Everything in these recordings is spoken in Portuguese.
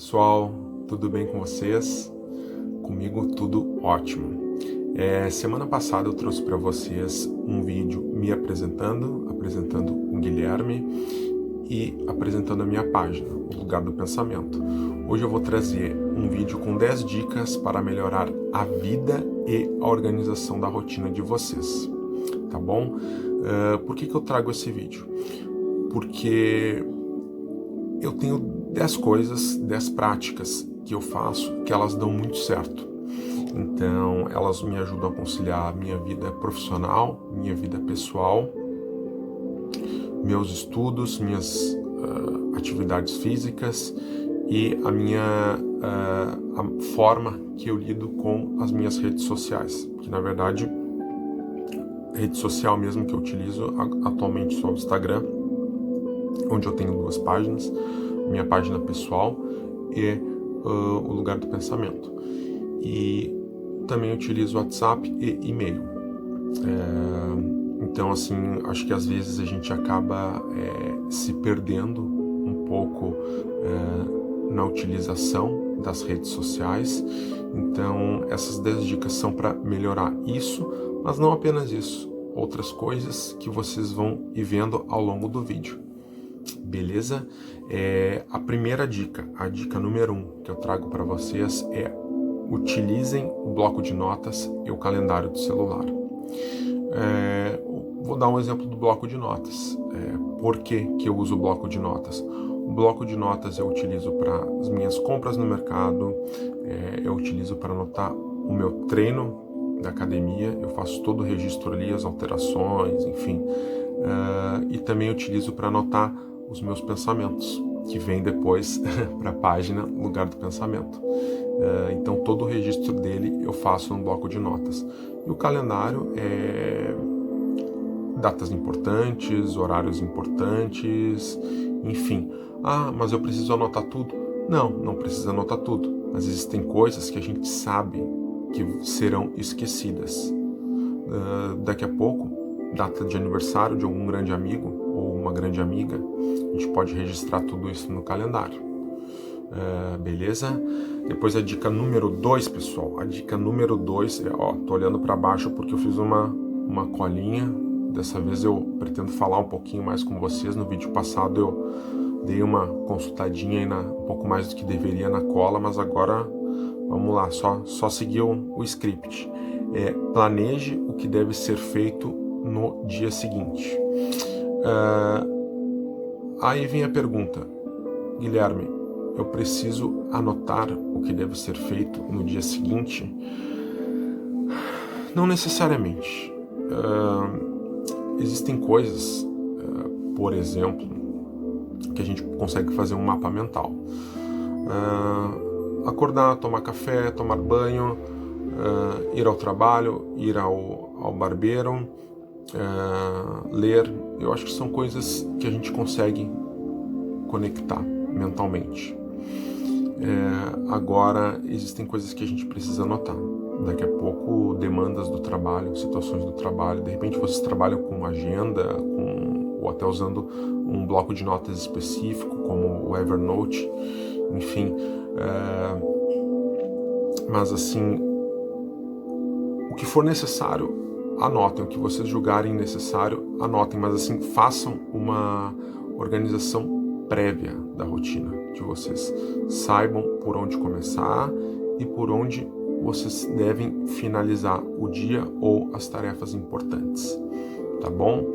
Pessoal, tudo bem com vocês? Comigo tudo ótimo. Semana passada eu trouxe para vocês um vídeo me apresentando o Guilherme e apresentando a minha página, o Lugar do Pensamento. Hoje eu vou trazer um vídeo com 10 dicas para melhorar a vida e a organização da rotina de vocês, tá bom? Por que eu trago esse vídeo? Porque eu tenho 10 coisas, 10 práticas que eu faço que elas dão muito certo. Então, elas me ajudam a conciliar minha vida profissional, minha vida pessoal, meus estudos, minhas atividades físicas e a forma que eu lido com as minhas redes sociais. Que, na verdade, rede social mesmo que eu utilizo atualmente só o Instagram, onde eu tenho 2 páginas, minha página pessoal e o Lugar do Pensamento. E também utilizo WhatsApp e e-mail. Então, assim, acho que às vezes a gente acaba se perdendo um pouco na utilização das redes sociais. Então, essas 10 dicas são para melhorar isso, mas não apenas isso, outras coisas que vocês vão ir vendo ao longo do vídeo. Beleza? A primeira dica, a dica número 1 que eu trago para vocês é: utilizem o bloco de notas e o calendário do celular. Vou dar um exemplo do bloco de notas. Por que eu uso o bloco de notas? O bloco de notas eu utilizo para as minhas compras no mercado, eu utilizo para anotar o meu treino da academia, eu faço todo o registro ali, as alterações, enfim. E também utilizo para anotar os meus pensamentos, que vem depois para a página Lugar do Pensamento. Então todo o registro dele eu faço no bloco de notas. E o calendário é datas importantes, horários importantes, enfim. Mas eu preciso anotar tudo? Não precisa anotar tudo. Mas existem coisas que a gente sabe que serão esquecidas. Daqui a pouco, data de aniversário de algum grande amigo ou uma grande amiga, a gente pode registrar tudo isso no calendário. Beleza? Depois a dica número 2, pessoal. A dica número 2 tô olhando para baixo porque eu fiz uma colinha. Dessa vez eu pretendo falar um pouquinho mais com vocês. No vídeo passado eu dei uma consultadinha aí um pouco mais do que deveria na cola, mas agora vamos lá, só seguir o script. Planeje o que deve ser feito no dia seguinte. Aí vem a pergunta: Guilherme, eu preciso anotar o que deve ser feito no dia seguinte? Não necessariamente. Existem coisas, por exemplo, que a gente consegue fazer um mapa mental. Acordar, tomar café, tomar banho, ir ao trabalho, ir ao barbeiro, ler. Eu acho que são coisas que a gente consegue conectar mentalmente. Agora, existem coisas que a gente precisa anotar. Daqui a pouco, demandas do trabalho, situações do trabalho. De repente, vocês trabalham com agenda, ou até usando um bloco de notas específico, como o Evernote, enfim. Mas, assim, o que for necessário, anotem. O que vocês julgarem necessário, anotem. Mas, assim, façam uma organização prévia da rotina de vocês. Saibam por onde começar e por onde vocês devem finalizar o dia ou as tarefas importantes, tá bom?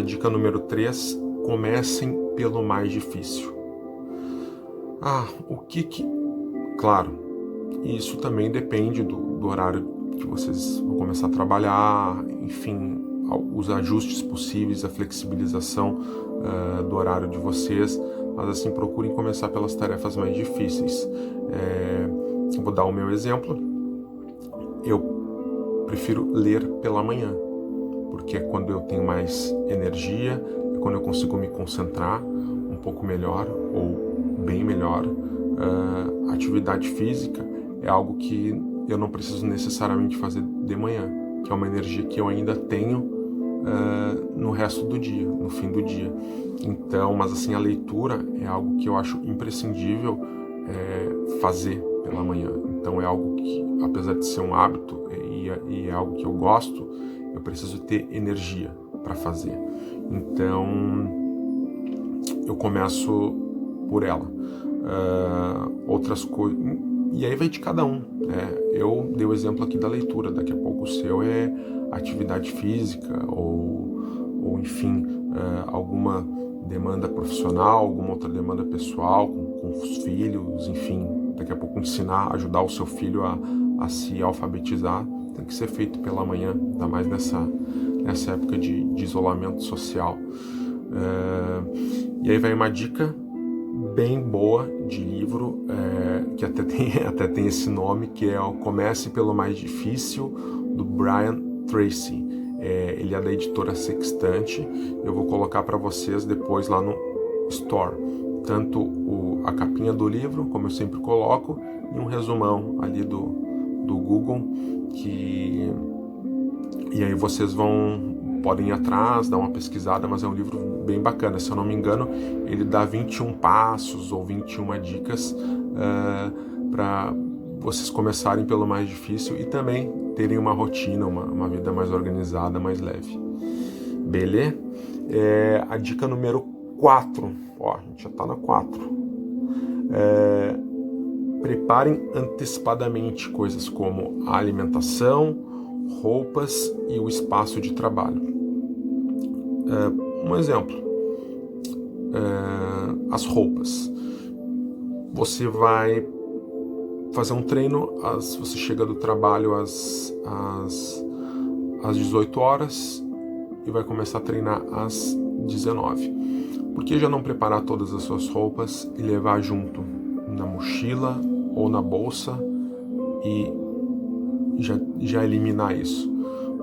Dica número 3, comecem pelo mais difícil. Claro, isso também depende do horário que vocês vão começar a trabalhar, enfim, os ajustes possíveis, a flexibilização do horário de vocês, mas assim, procurem começar pelas tarefas mais difíceis. Vou dar o meu exemplo. Eu prefiro ler pela manhã, porque é quando eu tenho mais energia, é quando eu consigo me concentrar um pouco melhor ou bem melhor. Atividade física é algo que eu não preciso necessariamente fazer de manhã, que é uma energia que eu ainda tenho no resto do dia, no fim do dia. Então, mas assim, a leitura é algo que eu acho imprescindível fazer pela manhã. Então é algo que, apesar de ser um hábito e é algo que eu gosto, eu preciso ter energia para fazer. Então eu começo por ela. Outras coisas, e aí vai de cada um. Eu dei o exemplo aqui da leitura, daqui a pouco o seu é atividade física ou enfim, alguma demanda profissional, alguma outra demanda pessoal com os filhos, enfim, daqui a pouco ensinar, ajudar o seu filho a se alfabetizar, tem que ser feito pela manhã, ainda mais nessa época de isolamento social. E aí vai uma dica bem boa de livro, que até tem esse nome, que é o Comece pelo Mais Difícil, do Brian Tracy. Ele é da editora Sextante. Eu vou colocar para vocês depois lá no Store, tanto a capinha do livro, como eu sempre coloco, e um resumão ali do Google, e aí vocês podem ir atrás, dar uma pesquisada, mas é um livro bem bacana. Se eu não me engano, ele dá 21 passos ou 21 dicas para vocês começarem pelo mais difícil e também terem uma rotina, uma vida mais organizada, mais leve. Beleza? A dica número 4, a gente já está na 4. Preparem antecipadamente coisas como a alimentação, roupas e o espaço de trabalho. Um exemplo, as roupas. Você vai fazer um treino, você chega do trabalho às 18 horas e vai começar a treinar às 19. Por que já não preparar todas as suas roupas e levar junto na mochila ou na bolsa e já eliminar isso?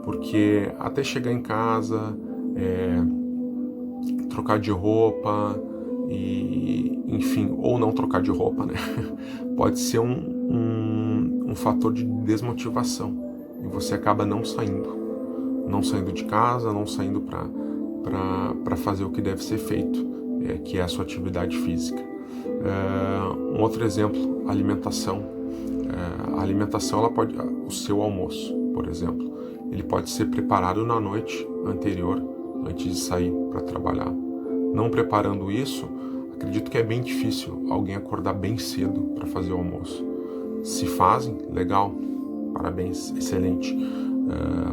Porque até chegar em casa, trocar de roupa e, enfim, ou não trocar de roupa, né? Pode ser um fator de desmotivação e você acaba não saindo de casa, não saindo para fazer o que deve ser feito, que é a sua atividade física. Um outro exemplo, alimentação. A alimentação, o seu almoço, por exemplo, ele pode ser preparado na noite anterior, antes de sair para trabalhar. Não preparando isso, acredito que é bem difícil alguém acordar bem cedo para fazer o almoço. Se fazem, legal, parabéns, excelente.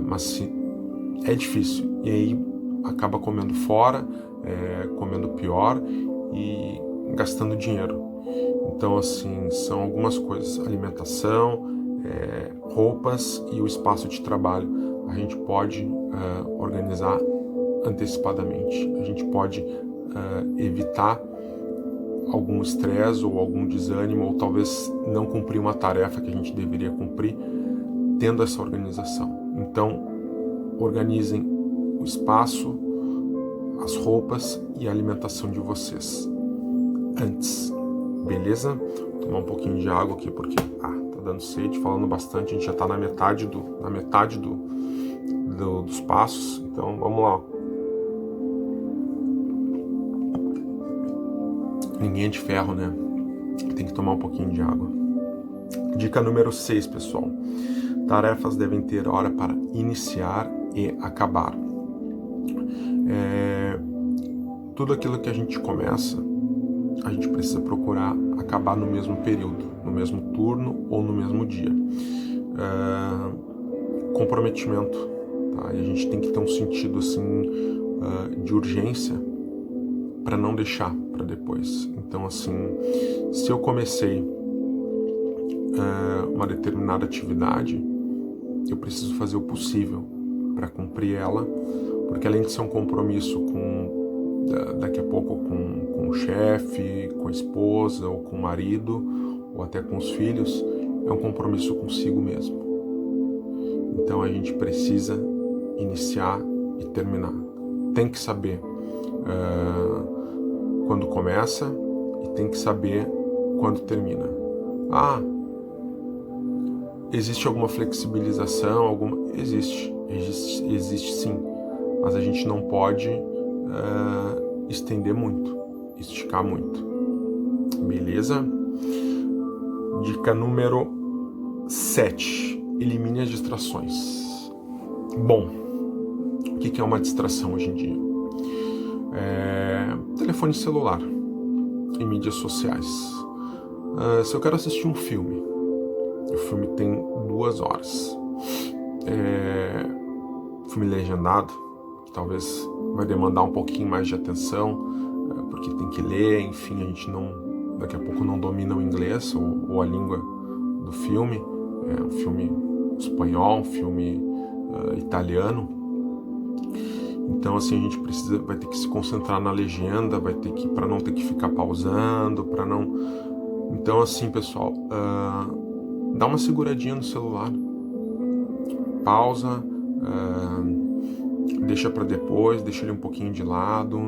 Mas se é difícil, e aí acaba comendo fora, comendo pior e gastando dinheiro. Então, assim, são algumas coisas: alimentação, roupas e o espaço de trabalho. A gente pode organizar antecipadamente. A gente pode evitar algum estresse ou algum desânimo, ou talvez não cumprir uma tarefa que a gente deveria cumprir, tendo essa organização. Então, organizem o espaço, as roupas e a alimentação de vocês antes. Beleza? Vou tomar um pouquinho de água aqui porque tá dando sede, falando bastante. A gente já tá na metade dos passos. Então vamos lá. Ninguém é de ferro, né? Tem que tomar um pouquinho de água. Dica número 6, pessoal. Tarefas devem ter hora para iniciar e acabar. Tudo aquilo que a gente começa, a gente precisa procurar acabar no mesmo período, no mesmo turno ou no mesmo dia. Comprometimento, tá? E a gente tem que ter um sentido assim de urgência para não deixar para depois. Então, assim, se eu comecei uma determinada atividade, eu preciso fazer o possível para cumprir ela, porque além de ser um compromisso daqui a pouco com o chefe, com a esposa, ou com o marido, ou até com os filhos, é um compromisso consigo mesmo. Então a gente precisa iniciar e terminar. Tem que saber quando começa e tem que saber quando termina. Existe alguma flexibilização? Existe sim, mas a gente não pode estender muito, esticar muito. Beleza? Dica número 7. Elimine as distrações. Bom, o que é uma distração hoje em dia? Telefone celular e mídias sociais. Se eu quero assistir um filme, o filme tem 2 horas. Filme legendado, que talvez vai demandar um pouquinho mais de atenção, porque tem que ler, enfim, a gente daqui a pouco não domina o inglês ou a língua do filme. Um filme espanhol, um filme italiano. Então, assim, a gente vai ter que se concentrar na legenda, para não ter que ficar pausando, para não... Então, assim, pessoal, dá uma seguradinha no celular, pausa, deixa para depois, deixa ele um pouquinho de lado,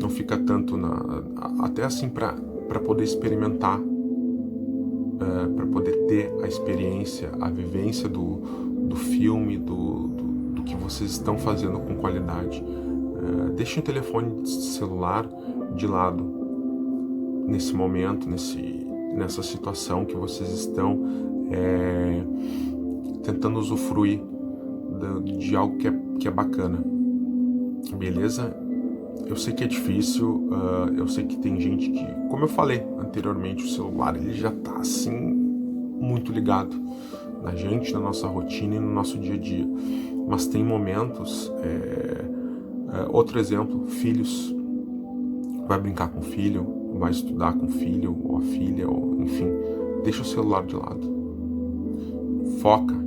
não fica tanto até assim para poder experimentar, para poder ter a experiência, a vivência do filme, do que vocês estão fazendo com qualidade. Deixem o telefone celular de lado nesse momento, nessa situação que vocês estão tentando usufruir de algo que é bacana, beleza? Eu sei que é difícil, eu sei que tem gente que, como eu falei anteriormente, o celular ele já tá assim muito ligado na gente, na nossa rotina e no nosso dia a dia, mas tem momentos, outro exemplo, filhos, vai brincar com o filho, vai estudar com o filho ou a filha, ou enfim, deixa o celular de lado,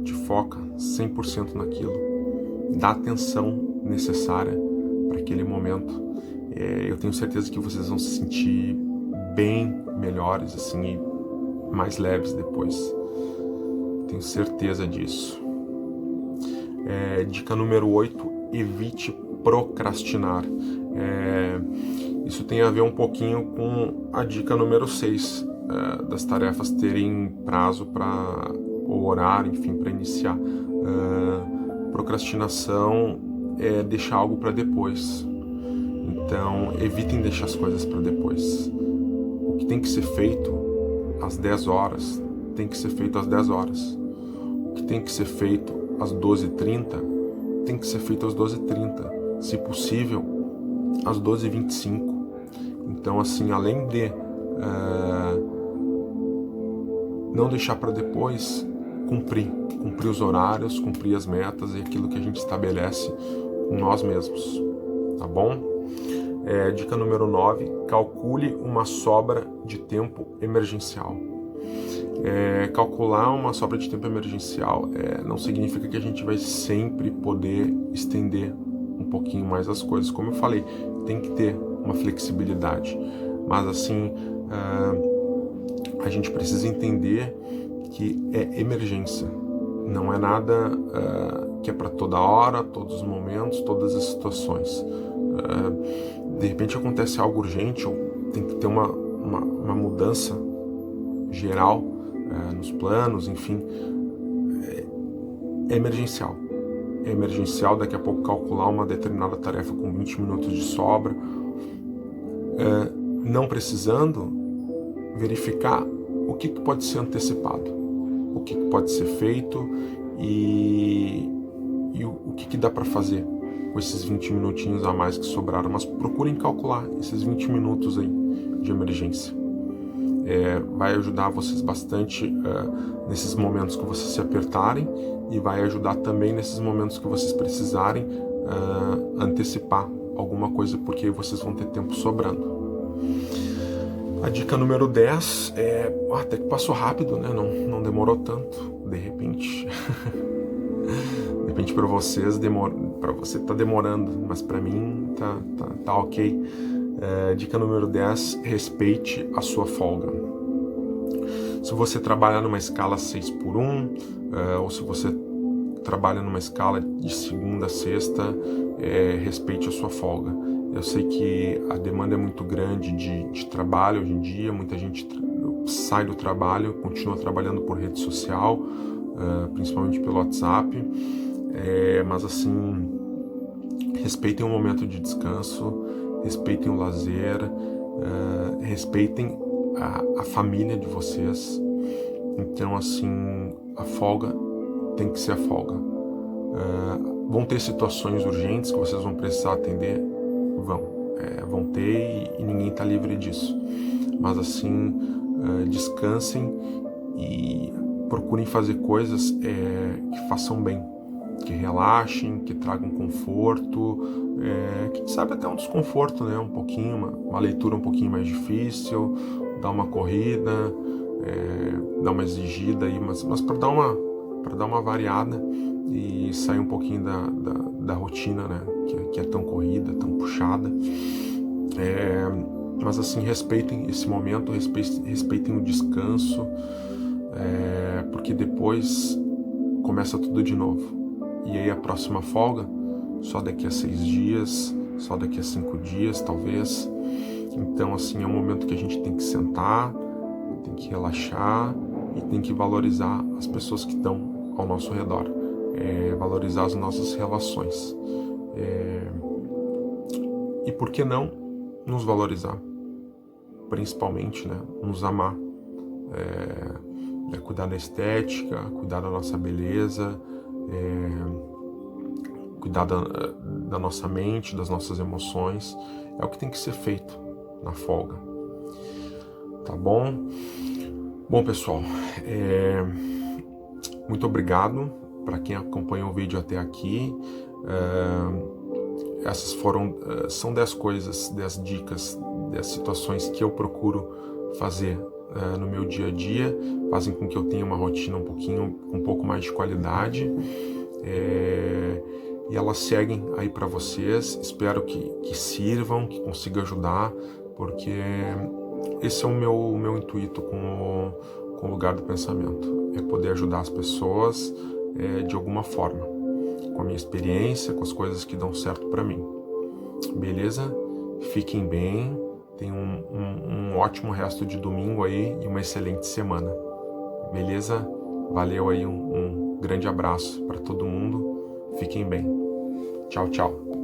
te foca 100% naquilo, dá a atenção necessária para aquele momento. Eu tenho certeza que vocês vão se sentir bem melhores assim e mais leves depois. Tenho certeza disso. Dica número 8, evite procrastinar. Isso tem a ver um pouquinho com a dica número 6, das tarefas terem prazo ou horário, enfim, para iniciar. Procrastinação é deixar algo para depois. Então, evitem deixar as coisas para depois. O que tem que ser feito às 10 horas, tem que ser feito às 10 horas. O que tem que ser feito às 12h30, tem que ser feito às 12h30. Se possível, às 12h25. Então, assim, além de não deixar para depois, cumprir os horários, cumprir as metas e aquilo que a gente estabelece com nós mesmos, tá bom? Dica número 9, calcule uma sobra de tempo emergencial. Calcular uma sobra de tempo emergencial não significa que a gente vai sempre poder estender um pouquinho mais as coisas. Como eu falei, tem que ter uma flexibilidade, mas assim, a gente precisa entender que é emergência, não é nada que é para toda hora, todos os momentos, todas as situações. De repente acontece algo urgente ou tem que ter uma mudança geral nos planos, enfim, é emergencial. É emergencial, daqui a pouco calcular uma determinada tarefa com 20 minutos de sobra, não precisando verificar o que pode ser antecipado, o que pode ser feito e o que dá para fazer com esses 20 minutinhos a mais que sobraram, mas procurem calcular esses 20 minutos aí de emergência. Vai ajudar vocês bastante nesses momentos que vocês se apertarem e vai ajudar também nesses momentos que vocês precisarem antecipar alguma coisa, porque vocês vão ter tempo sobrando. A dica número 10 até que passou rápido, né? Não demorou tanto, de repente. De repente para vocês para você tá demorando, mas para mim tá ok. Dica número 10, respeite a sua folga. Se você trabalha numa escala 6x1, ou se você trabalha numa escala de segunda a sexta, respeite a sua folga. Eu sei que a demanda é muito grande de trabalho hoje em dia, muita gente sai do trabalho, continua trabalhando por rede social, principalmente pelo WhatsApp, mas assim, respeitem o momento de descanso, respeitem o lazer, respeitem a família de vocês, Então, assim, a folga tem que ser a folga. Vão ter situações urgentes que vocês vão precisar atender? Vão ter e ninguém está livre disso. Mas, assim, descansem e procurem fazer coisas que façam bem, que relaxem, que tragam conforto, quem sabe até um desconforto, né? Um pouquinho, uma leitura um pouquinho mais difícil, dar uma corrida, dar uma exigida aí, mas para dar uma variada e sair um pouquinho da rotina, né? Que é tão corrida, tão puxada. Mas assim, respeitem esse momento, respeitem o descanso, porque depois começa tudo de novo. E aí a próxima folga, só daqui a 6 dias, só daqui a 5 dias, talvez. Então, assim, é um momento que a gente tem que sentar, tem que relaxar e tem que valorizar as pessoas que estão ao nosso redor, valorizar as nossas relações. E por que não nos valorizar? Principalmente, né, nos amar, cuidar da estética, cuidar da nossa beleza, cuidar da nossa mente, das nossas emoções. É o que tem que ser feito na folga, tá bom? Bom, pessoal, muito obrigado para quem acompanhou o vídeo até aqui. Essas são 10 coisas, 10 dicas, 10 situações que eu procuro fazer no meu dia a dia, fazem com que eu tenha uma rotina com um pouco mais de qualidade, e elas seguem aí para vocês. Espero que sirvam, que consiga ajudar, porque esse é o meu intuito com o Lugar do Pensamento, é poder ajudar as pessoas de alguma forma, com a minha experiência, com as coisas que dão certo para mim. Beleza? Fiquem bem, tenham um ótimo resto de domingo aí e uma excelente semana. Beleza? Valeu aí, um grande abraço para todo mundo. Fiquem bem. Tchau, tchau.